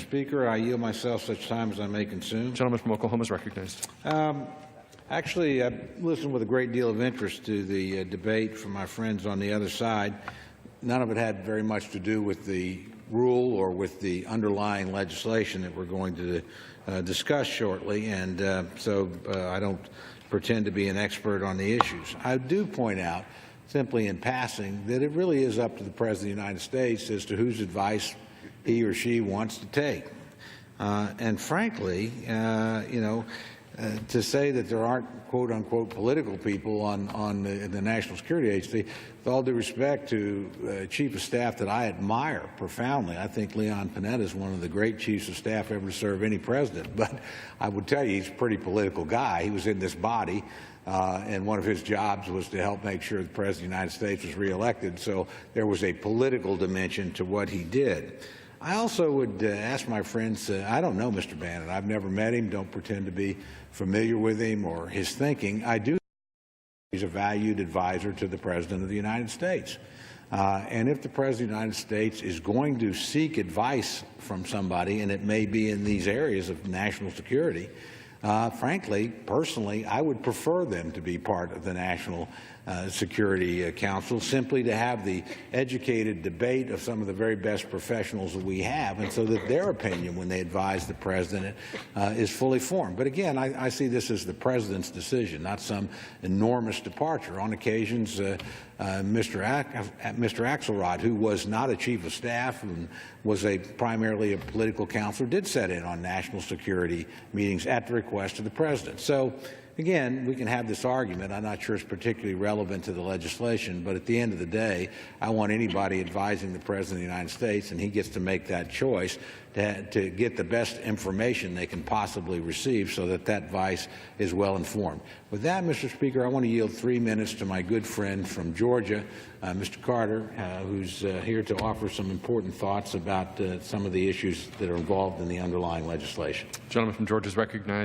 Speaker. I yield myself such time as I may consume. Gentleman from Oklahoma is recognized. Actually, I listened with a great deal of interest to the debate from my friends on the other side. None of it had very much to do with the rule or with the underlying legislation that we're going to discuss shortly, and so I don't pretend to be an expert on the issues. I do point out, simply in passing, that it really is up to the President of the United States as to whose advice he or she wants to take. And frankly, to say that there aren't quote-unquote political people on the National Security Agency, with all due respect to Chief of Staff that I admire profoundly, I think Leon Panetta is one of the great chiefs of staff ever to serve any president. But I would tell you he's a pretty political guy. He was in this body, and one of his jobs was to help make sure the President of the United States was reelected. So there was a political dimension to what he did. I also would ask my friends, I don't know Mr. Bannon. I've never met him, don't pretend to be familiar with him or his thinking. I do think he's a valued advisor to the President of the United States. And if the President of the United States is going to seek advice from somebody, and it may be in these areas of national security, frankly, personally, I would prefer them to be part of the National Security Council, simply to have the educated debate of some of the very best professionals that we have, and so that their opinion, when they advise the President, is fully formed. But again, I see this as the President's decision, not some enormous departure. On occasions, Mr. Axelrod, who was not a chief of staff and was primarily a political counselor, did set in on national security meetings at the request of the President. So again, we can have this argument. I'm not sure it's particularly relevant to the legislation, but at the end of the day, I want anybody advising the President of the United States, and he gets to make that choice, to get the best information they can possibly receive so that that advice is well informed. With that, Mr. Speaker, I want to yield 3 minutes to my good friend from Georgia, Mr. Carter, who's here to offer some important thoughts about some of the issues that are involved in the underlying legislation. Gentleman from Georgia is recognized.